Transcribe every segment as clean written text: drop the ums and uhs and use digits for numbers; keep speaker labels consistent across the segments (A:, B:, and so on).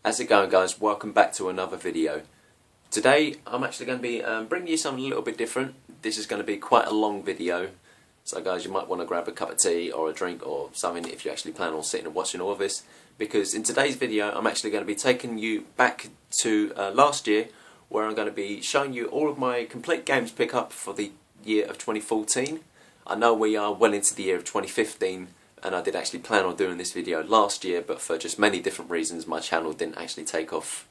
A: How's it going, guys? Welcome back to another video. Today I'm actually going to be bringing you something a little bit different. This is going to be quite a long video, so guys, you might want to grab a cup of tea or a drink or something if you actually plan on sitting and watching all of this, because in today's video I'm actually going to be taking you back to last year, where I'm going to be showing you all of my complete games pick up for the year of 2014. I know we are well into the year of 2015, and I did actually plan on doing this video last year, but for just many different reasons my channel didn't actually take off.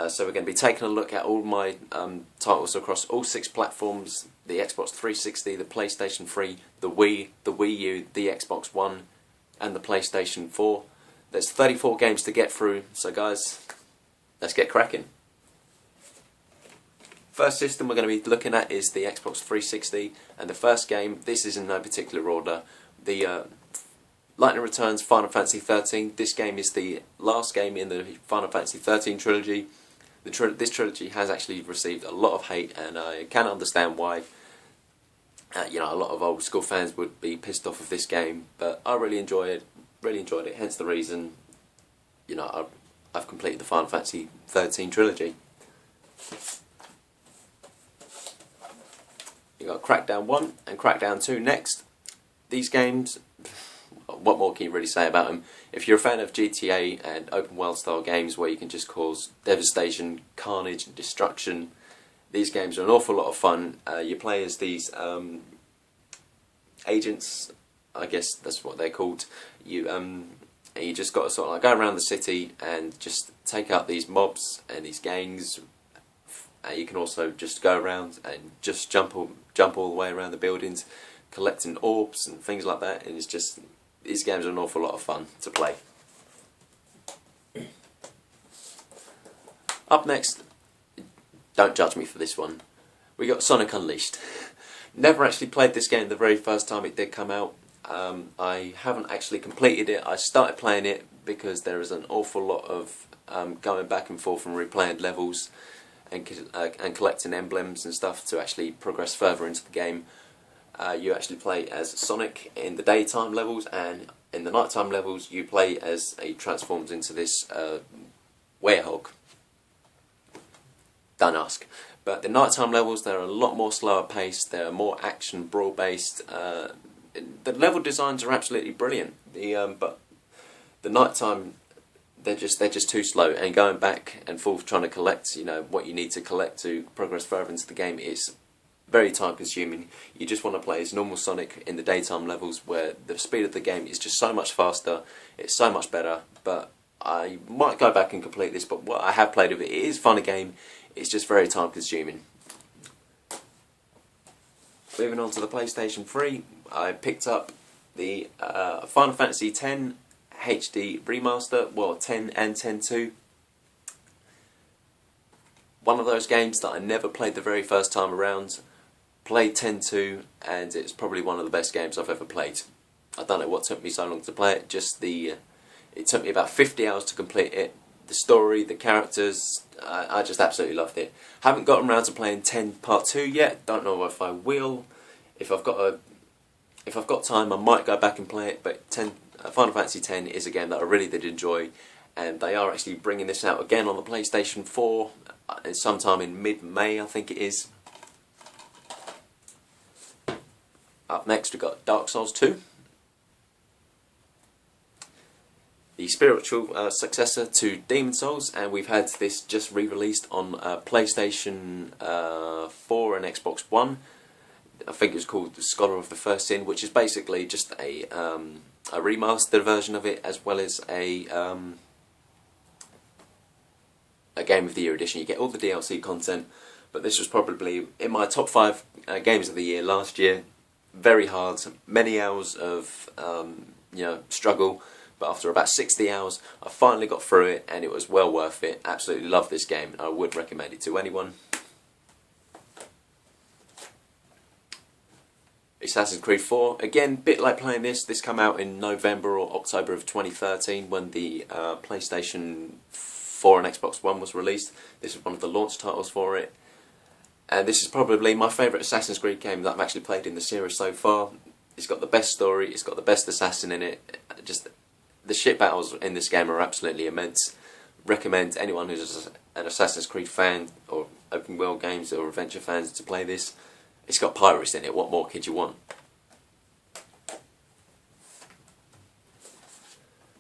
A: So we're going to be taking a look at all my titles across all 6 platforms: the Xbox 360, the PlayStation 3, the Wii U, the Xbox One and the PlayStation 4. There's 34 games to get through, so guys, let's get cracking. First system we're going to be looking at is the Xbox 360, and the first game, this is in no particular order, the Lightning Returns Final Fantasy 13. This game is the last game in the Final Fantasy 13 trilogy. This trilogy has actually received a lot of hate, and I can understand why. You know, a lot of old school fans would be pissed off of this game, but I really enjoyed it. Hence the reason, you know, I've completed the Final Fantasy 13 trilogy. You got Crackdown 1 and Crackdown 2 next. These games, what more can you really say about them? If you're a fan of GTA and open world style games where you can just cause devastation, carnage and destruction, these games are an awful lot of fun. You play as these agents, I guess that's what they're called. You just got to sort of like go around the city and just take out these mobs and these gangs. You can also just go around and just jump all the way around the buildings, collecting orbs and things like that, and it's just, these games are an awful lot of fun to play. Up next, don't judge me for this one, we got Sonic Unleashed. Never actually played this game the very first time it did come out. I haven't actually completed it. I started playing it because there is an awful lot of going back and forth and replaying levels and collecting emblems and stuff to actually progress further into the game. You actually play as Sonic in the daytime levels, and in the nighttime levels you play as he transforms into this werehog. Don't ask. But the nighttime levels, they're a lot more slower paced, they're more action brawl based. The level designs are absolutely brilliant. But the nighttime, they're just too slow, and going back and forth trying to collect, you know, what you need to collect to progress further into the game is very time consuming. You just want to play as normal Sonic in the daytime levels, where the speed of the game is just so much faster, it's so much better. But I might go back and complete this, but what I have played of it, it is a fun game, it's just very time consuming. Moving on to the PlayStation 3, I picked up the Final Fantasy X HD Remaster, well, 10 and 10-2. One of those games that I never played the very first time around. Played 10-2, and it's probably one of the best games I've ever played. I don't know what took me so long to play it, just it took me about 50 hours to complete it. The story, the characters, I just absolutely loved it. Haven't gotten around to playing 10 Part 2 yet, don't know if I will. If I've got time I might go back and play it, but Final Fantasy X is a game that I really did enjoy, and they are actually bringing this out again on the PlayStation 4 sometime in mid-May, I think it is. Up next we've got Dark Souls 2, the spiritual successor to Demon Souls, and we've had this just re-released on PlayStation 4 and Xbox One. I think it's called The Scholar of the First Sin, which is basically just a remastered version of it, as well as a Game of the Year edition. You get all the DLC content, but this was probably in my top 5 games of the year last year. Very hard, many hours of you know, struggle, but after about 60 hours I finally got through it, and it was well worth it. Absolutely love this game, and I would recommend it to anyone. Assassin's Creed 4, again, bit like playing this came out in November or October of 2013 when the PlayStation 4 and Xbox One was released. This is one of the launch titles for it. And this is probably my favourite Assassin's Creed game that I've actually played in the series so far. It's got the best story, it's got the best assassin in it. Just the ship battles in this game are absolutely immense. recommend anyone who's an Assassin's Creed fan or open world games or adventure fans to play this. It's got pirates in it, what more could you want?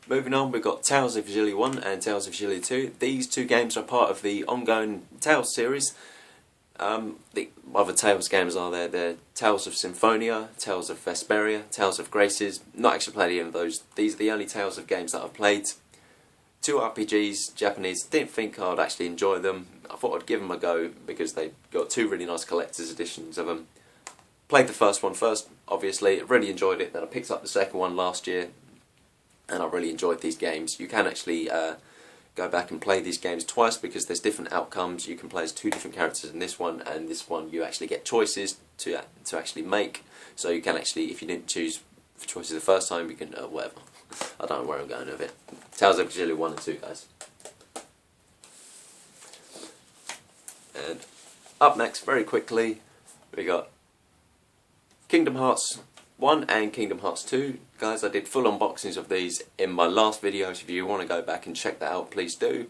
A: Moving on, we've got Tales of Xillia 1 and Tales of Xillia 2. These two games are part of the ongoing Tales series. The other Tales games are there. They're Tales of Symphonia, Tales of Vesperia, Tales of Graces. Not actually played any of those. These are the only Tales of games that I've played. Two RPGs, Japanese. Didn't think I'd actually enjoy them. I thought I'd give them a go because they got two really nice collector's editions of them. Played the first one first, obviously. Really enjoyed it. Then I picked up the second one last year, and I really enjoyed these games. You can actually go back and play these games twice because there's different outcomes. You can play as two different characters in this one, and this one you actually get choices to actually make. So you can actually, if you didn't choose choices the first time, you can whatever. I don't know where I'm going with it. Tales of Xillia 1 and 2, guys. And up next, very quickly, we got Kingdom Hearts 1 and Kingdom Hearts 2. Guys, I did full unboxings of these in my last video, so if you want to go back and check that out, please do.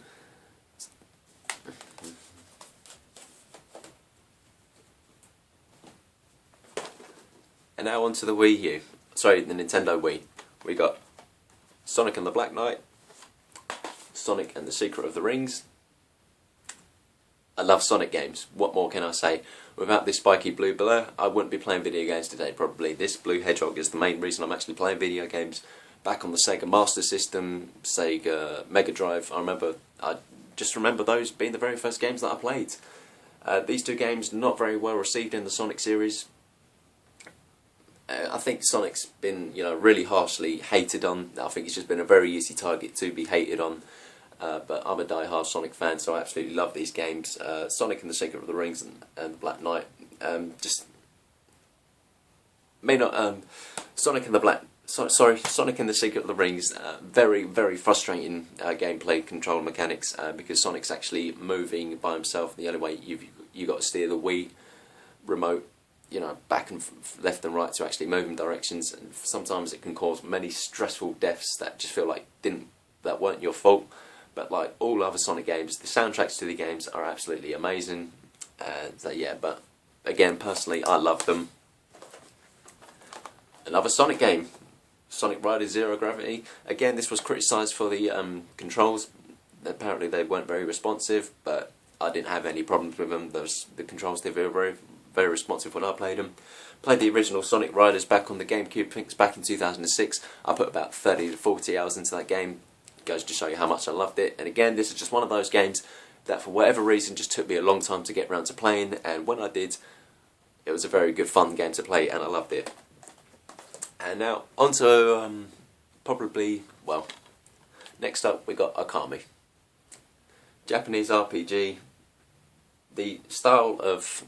A: And now on to the Wii U. Sorry, the Nintendo Wii. We got Sonic and the Black Knight, Sonic and the Secret of the Rings. I love Sonic games, what more can I say? Without this spiky blue blur, I wouldn't be playing video games today probably. This blue hedgehog is the main reason I'm actually playing video games. Back on the Sega Master System, Sega Mega Drive, I just remember those being the very first games that I played. These two games not very well received in the Sonic series. I think Sonic's been, really harshly hated on. I think it's just been a very easy target to be hated on. But I'm a die-hard Sonic fan, so I absolutely love these games. Sonic and the Secret of the Rings and the Black Knight. Sonic and the Secret of the Rings. Very, very frustrating gameplay control mechanics because Sonic's actually moving by himself. The only way you got to steer the Wii remote, back and left and right to actually move in directions, and sometimes it can cause many stressful deaths that just feel like that weren't your fault. But like all other Sonic games, the soundtracks to the games are absolutely amazing. So yeah, but again, personally, I love them. Another Sonic game, Sonic Riders Zero Gravity. Again, this was criticised for the controls. Apparently, they weren't very responsive, but I didn't have any problems with them. The controls, they were very, very responsive when I played them. Played the original Sonic Riders back on the GameCube, I think it's back in 2006. I put about 30 to 40 hours into that game. Goes to show you how much I loved it. And again, this is just one of those games that for whatever reason just took me a long time to get around to playing, and when I did, it was a very good fun game to play and I loved it. And now on to next up we got Okami. Japanese RPG. The style of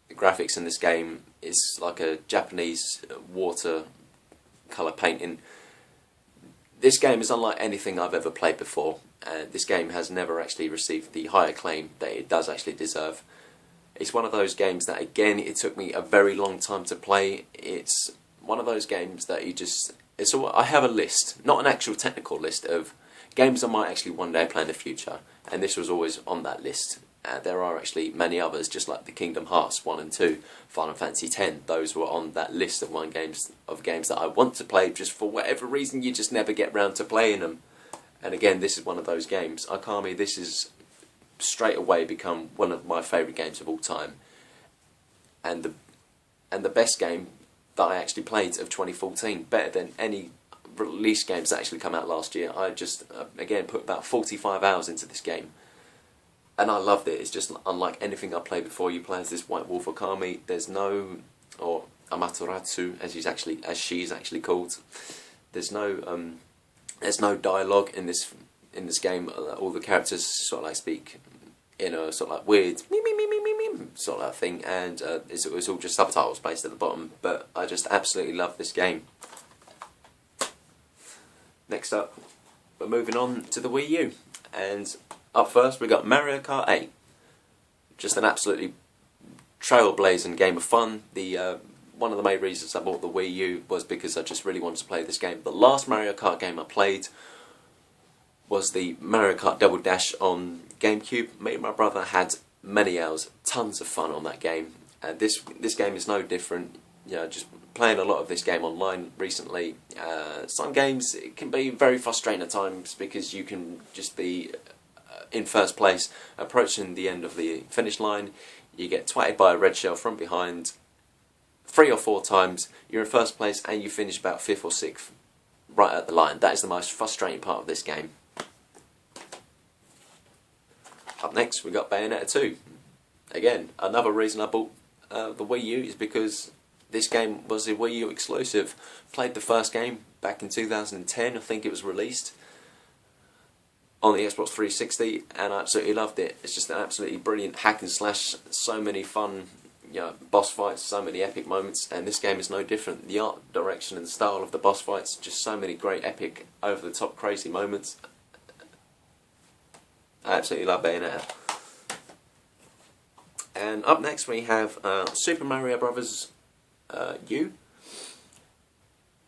A: graphics in this game is like a Japanese watercolour painting. This game is unlike anything I've ever played before. This game has never actually received the high acclaim that it does actually deserve. It's one of those games that, again, it took me a very long time to play. It's one of those games that I have a list, not an actual technical list, of games I might actually one day play in the future, and this was always on that list. There are actually many others, just like the Kingdom Hearts 1 and 2, Final Fantasy X. Those were on that list of games that I want to play, just for whatever reason you just never get round to playing them. And again, this is one of those games. Okami, this has straight away become one of my favourite games of all time. And the best game that I actually played of 2014, better than any release games that actually come out last year. I just, again, put about 45 hours into this game. And I loved it. It's just unlike anything I played before. You play as this White Wolf Okami. There's no, or Amaterasu, as she's actually called. There's no dialogue in this game. All the characters sort of like speak in a sort of like weird sort of thing, and it's all just subtitles placed at the bottom. But I just absolutely love this game. Next up, we're moving on to the Wii U, and up first we got Mario Kart 8. Just an absolutely trailblazing game of fun. One of the main reasons I bought the Wii U was because I just really wanted to play this game. The last Mario Kart game I played was the Mario Kart Double Dash on GameCube. Me and my brother had many hours, tons of fun on that game, and this game is no different. You know, just playing a lot of this game online recently. Some games, it can be very frustrating at times because you can just be in first place, approaching the end of the finish line. You get twatted by a red shell from behind 3 or 4 times. You're in first place and you finish about 5th or 6th, right at the line. That is the most frustrating part of this game. Up next, we got Bayonetta 2. Again, another reason I bought the Wii U is because this game was a Wii U exclusive. Played the first game back in 2010, I think it was released, on the Xbox 360, and I absolutely loved it. It's just an absolutely brilliant hack and slash, so many fun, you know, boss fights, so many epic moments, and this game is no different. The art direction and style of the boss fights, just so many great epic, over the top crazy moments. I absolutely love Bayonetta. And up next we have Super Mario Bros. U.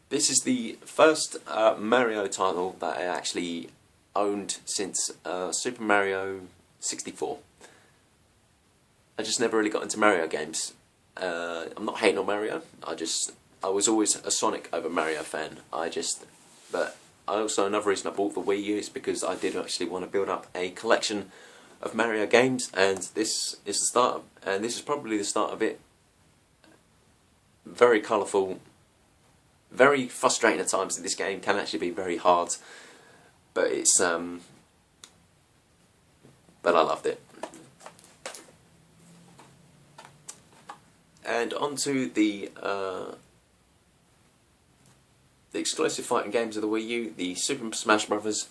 A: This is the first Mario title that I actually owned since Super Mario 64. I just never really got into Mario games. I'm not hating on Mario. I was always a Sonic over Mario fan. But also another reason I bought the Wii U is because I did actually want to build up a collection of Mario games, and this is the start. And this is probably the start of it. Very colourful, very frustrating at times. This game can actually be very hard, but it's but I loved it. And onto the exclusive fighting games of the Wii U, the Super Smash Bros.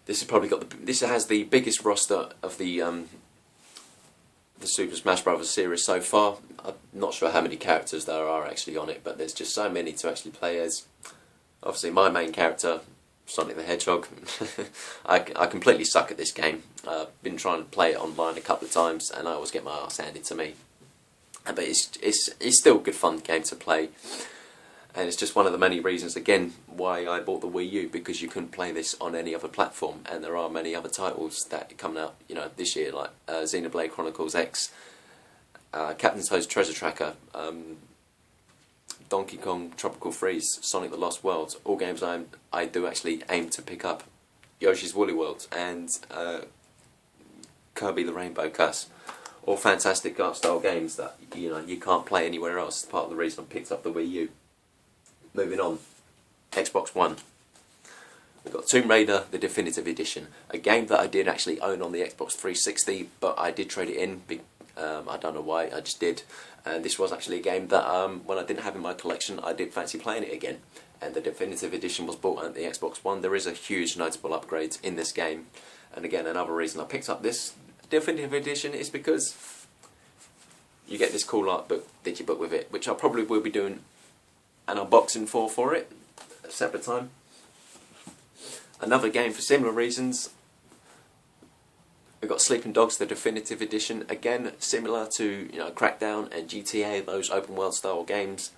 A: This has probably got this has the biggest roster of the Super Smash Bros. Series so far. I'm not sure how many characters there are actually on it, but there's just so many to actually play as. Obviously, my main character, Sonic the Hedgehog. I completely suck at this game. I've been trying to play it online a couple of times, and I always get my arse handed to me. But it's still a good fun game to play, and it's just one of the many reasons again why I bought the Wii U, because you couldn't play this on any other platform, and there are many other titles that are coming out, you know, this year, like Xenoblade Chronicles X, Captain Toad's Treasure Tracker, Donkey Kong Tropical Freeze, Sonic the Lost World, all games I do actually aim to pick up, Yoshi's Woolly World, and Kirby the Rainbow Curse. All fantastic art style games that you can't play anywhere else. Part of the reason I picked up the Wii U. Moving on, Xbox One. We've got Tomb Raider, the Definitive Edition, a game that I did actually own on the Xbox 360, but I did trade it in. I don't know why, I just did. And this was actually a game that when I didn't have in my collection, I did fancy playing it again. And the Definitive Edition was bought on the Xbox One. There is a huge notable upgrade in this game. And again, another reason I picked up this Definitive Edition is because you get this cool art book, digibook with it, which I probably will be doing an unboxing for it at a separate time. Another game for similar reasons. We've got Sleeping Dogs, the Definitive Edition. Again, similar to Crackdown and GTA, those open world style games.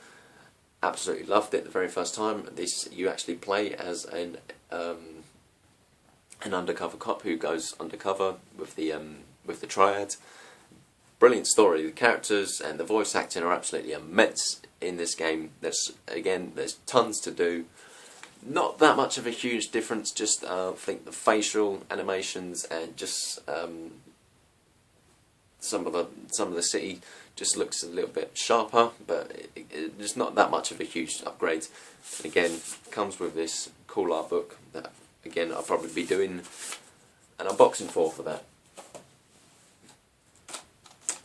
A: Absolutely loved it the very first time. This you actually play as an undercover cop who goes undercover with the Triad. Brilliant story. The characters and the voice acting are absolutely immense in this game. There's tons to do. Not that much of a huge difference. Just I think the facial animations and just some of the city just looks a little bit sharper, but there's not that much of a huge upgrade. And again, comes with this cool art book that again I'll probably be doing an unboxing for that.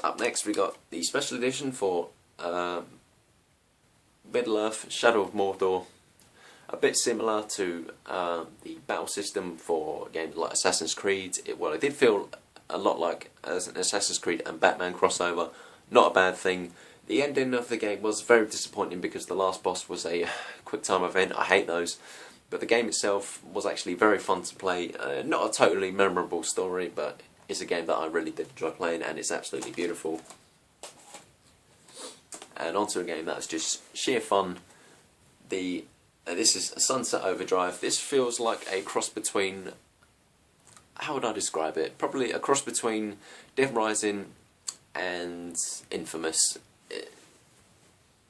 A: Up next we got the special edition for Middle-earth: Shadow of Mordor. A bit similar to the battle system for games like Assassin's Creed. It did feel a lot like an Assassin's Creed and Batman crossover. Not a bad thing. The ending of the game was very disappointing because the last boss was a quick time event. I hate those. But the game itself was actually very fun to play. Not a totally memorable story, but it's a game that I really did enjoy playing, and it's absolutely beautiful. And onto a game that's just sheer fun. The This is Sunset Overdrive. This feels like a cross between, how would I describe it? Probably a cross between Dead Rising and Infamous.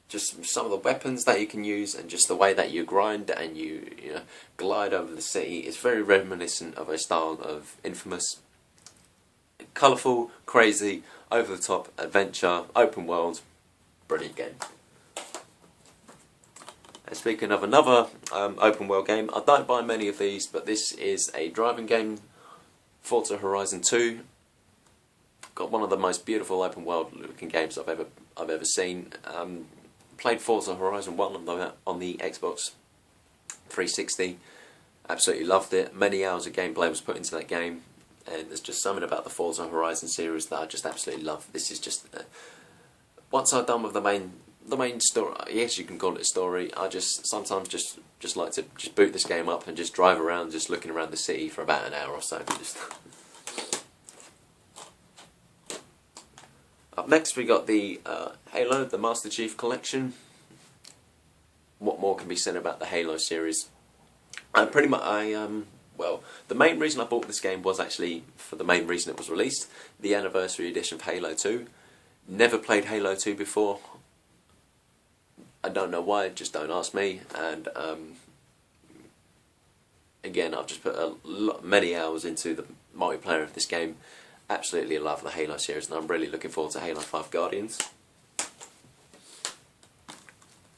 A: Just some of the weapons that you can use and just the way that you grind and you know, glide over the city is very reminiscent of a style of Infamous. Colourful, crazy, over the top, adventure, open world, brilliant game. And speaking of another open world game, I don't buy many of these, but this is a driving game, Forza Horizon 2. Got one of the most beautiful open world looking games I've ever seen. Played Forza Horizon 1 on the Xbox 360. Absolutely loved it. Many hours of gameplay was put into that game, and there's just something about the Forza Horizon series that I just absolutely love. This is just once I'm done with the main story, yes, you can call it a story. I just sometimes just like to just boot this game up and just drive around, just looking around the city for about an hour or so. Just up next, we got the Halo, the Master Chief Collection. What more can be said about the Halo series? Pretty much, well, the main reason I bought this game was actually for the main reason it was released, the anniversary edition of Halo 2. Never played Halo 2 before. I don't know why, just don't ask me. And again, I've just put many hours into the multiplayer of this game. Absolutely love the Halo series, and I'm really looking forward to Halo 5 Guardians.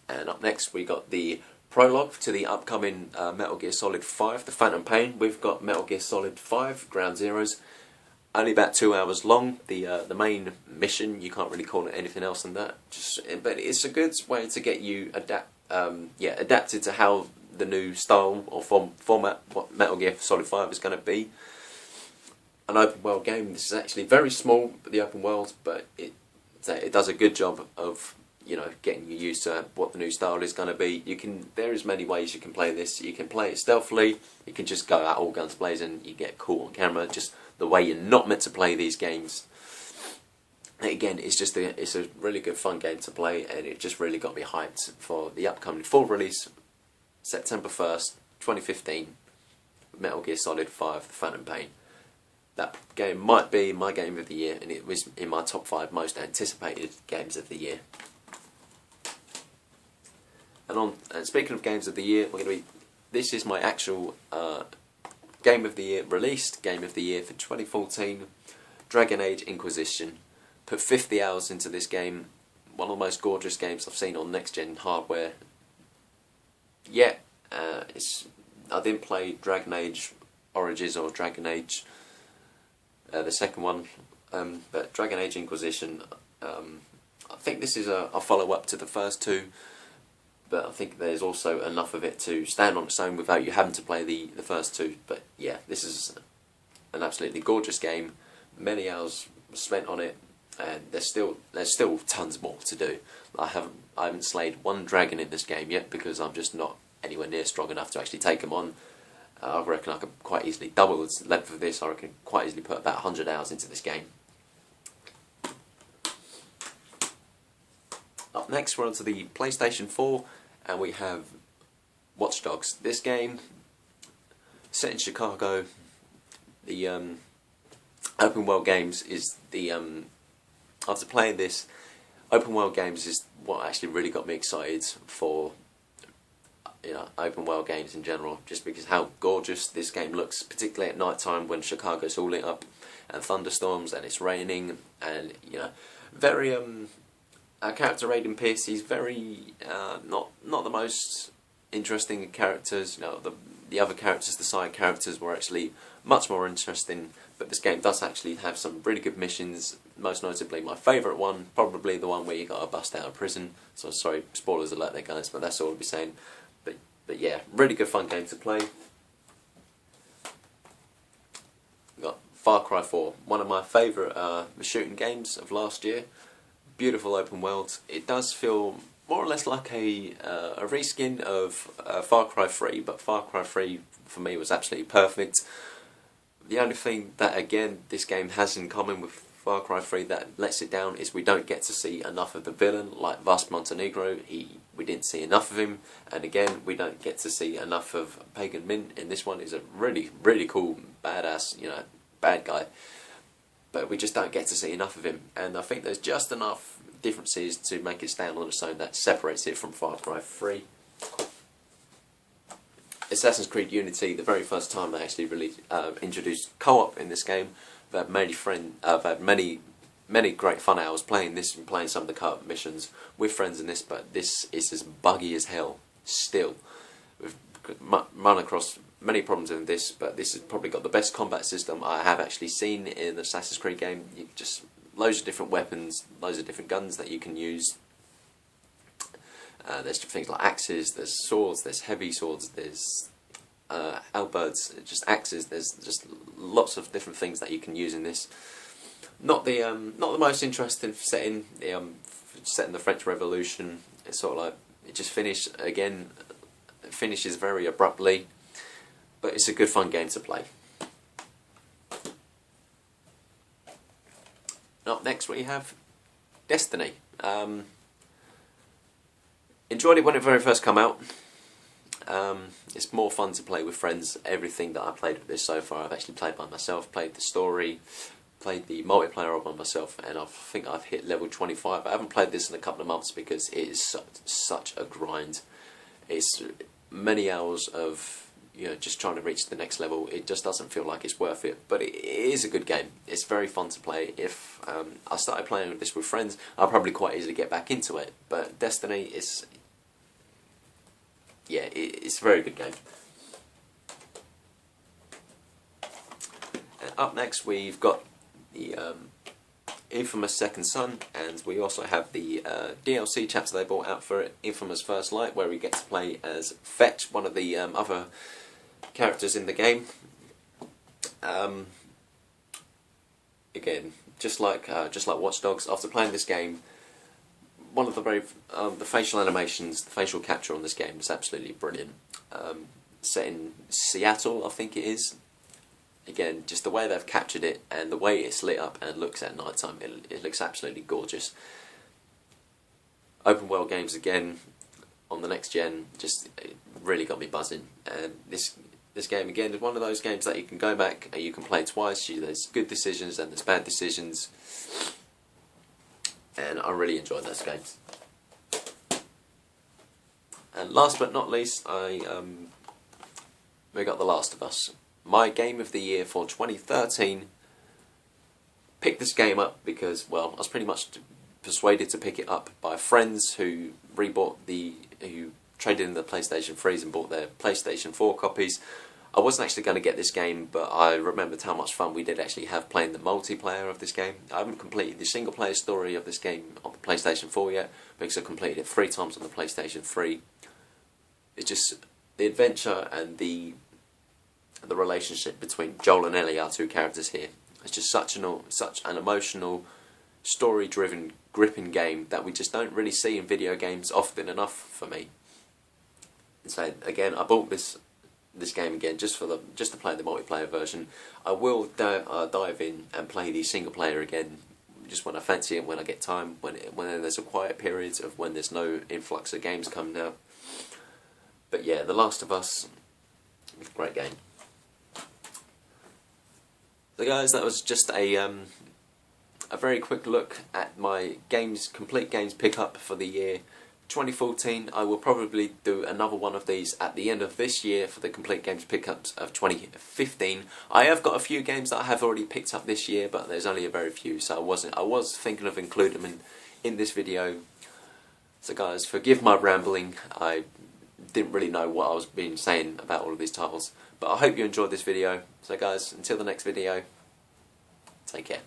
A: And up next we got the prologue to the upcoming Metal Gear Solid 5, The Phantom Pain. We've got Metal Gear Solid 5, Ground Zeroes. Only about 2 hours long. The main mission, you can't really call it anything else than that. But it's a good way to get you adapted to how the new style or format what Metal Gear Solid 5 is going to be. An open world game. This is actually very small, the open world, but it does a good job of, you know, getting you used to what the new style is going to be. There is many ways you can play this. You can play it stealthily. You can just go out all guns blazing. You get caught on camera. Just the way you're not meant to play these games. Again, it's a really good fun game to play, and it just really got me hyped for the upcoming full release, September 1st, 2015. Metal Gear Solid 5: The Phantom Pain. That game might be my game of the year, and it was in my top 5 most anticipated games of the year. And speaking of games of the year, this is my actual game of the year, released game of the year for 2014, Dragon Age Inquisition. Put 50 hours into this game, one of the most gorgeous games I've seen on next-gen hardware. Yeah, I didn't play Dragon Age Origins or Dragon Age the second one, but Dragon Age Inquisition, I think this is a follow-up to the first two, but I think there's also enough of it to stand on its own without you having to play the first two. But yeah, this is an absolutely gorgeous game, many hours spent on it, and there's still tons more to do. I haven't slayed one dragon in this game yet because I'm just not anywhere near strong enough to actually take them on. I reckon I could quite easily double the length of this. I reckon quite easily put about 100 hours into this game. Up next, we're on to the PlayStation 4, and we have Watch Dogs. This game, set in Chicago, the open world games is the after playing this, open world games is what actually really got me excited for, you know, open world games in general, just because how gorgeous this game looks, particularly at night time when Chicago's all lit up and thunderstorms and it's raining, and you know, very our character Aiden Pearce, he's very not the most interesting characters. You know, the other characters, the side characters, were actually much more interesting, but this game does actually have some really good missions. Most notably, my favourite one, probably the one where you got to bust out of prison. So sorry, spoilers alert there, guys, but that's all I'll be saying. But yeah, really good fun game to play. We've got Far Cry 4, one of my favourite shooting games of last year. Beautiful open world. It does feel more or less like a reskin of Far Cry 3, but Far Cry 3 for me was absolutely perfect. The only thing that, again, this game has in common with Far Cry 3 that lets it down is we don't get to see enough of the villain, like Vas Montenegro. We didn't see enough of him, and again we don't get to see enough of Pagan Min. In this one, is a really cool, badass, bad guy, but we just don't get to see enough of him. And I think there's just enough differences to make it stand on its own that separates it from Far Cry 3. Assassin's Creed Unity, the very first time they actually introduced co-op in this game, I've had many great fun hours playing this and playing some of the co-op missions with friends in this, but this is as buggy as hell still. We've run across many problems in this, but this has probably got the best combat system I have actually seen in an Assassin's Creed game. You just loads of different weapons, loads of different guns that you can use. There's things like axes, there's swords, there's heavy swords, there's halberds, just axes. There's just lots of different things that you can use in this. Not the most interesting setting. Set in the French Revolution. It's sort of like it just finished again. It finishes very abruptly, but it's a good fun game to play. Up next we have Destiny. Enjoyed it when it very first came out. It's more fun to play with friends. Everything that I played with this so far I've actually played by myself, played the story, played the multiplayer by myself, and I think I've hit level 25. I haven't played this in a couple of months because it is such a grind. It's many hours of just trying to reach the next level. It just doesn't feel like it's worth it, but it is a good game. It's very fun to play. If I started playing this with friends, I'll probably quite easily get back into it, but Destiny is, yeah, it's a very good game. And up next we've got the Infamous Second Son, and we also have the DLC chapter they brought out for it, Infamous First Light, where we get to play as Fetch, one of the other characters in the game. Again, just like Watch Dogs, after playing this game, one of the facial animations, the facial capture on this game is absolutely brilliant. Set in Seattle, I think it is. Again, just the way they've captured it and the way it's lit up and looks at night time, it looks absolutely gorgeous. Open world games again on the next gen just really got me buzzing, and this game again is one of those games that you can go back and you can play twice. There's good decisions and there's bad decisions, and I really enjoyed those games. And last but not least, we got The Last of Us. My game of the year for 2013. Picked this game up because, well, I was pretty much persuaded to pick it up by friends who who traded in the PlayStation 3s and bought their PlayStation 4 copies. I wasn't actually going to get this game, but I remembered how much fun we did actually have playing the multiplayer of this game. I haven't completed the single player story of this game on the PlayStation 4 yet, because I completed it 3 times on the PlayStation 3. It's just the adventure and the relationship between Joel and Ellie, our two characters here. It's just such an emotional, story-driven, gripping game that we just don't really see in video games often enough for me. And so again, I bought this game again just to play the multiplayer version. I will dive in and play the single player again just when I fancy it, when I get time, when there's a quiet period of when there's no influx of games coming out. But yeah, The Last of Us, great game. So guys, that was just a very quick look at my complete games pickup for the year 2014. I will probably do another one of these at the end of this year for the complete games pickups of 2015. I have got a few games that I have already picked up this year, but there's only a very few, so I was thinking of including them in this video. So guys, forgive my rambling. I didn't really know what I was saying about all of these titles, but I hope you enjoyed this video. So guys, until the next video, take care.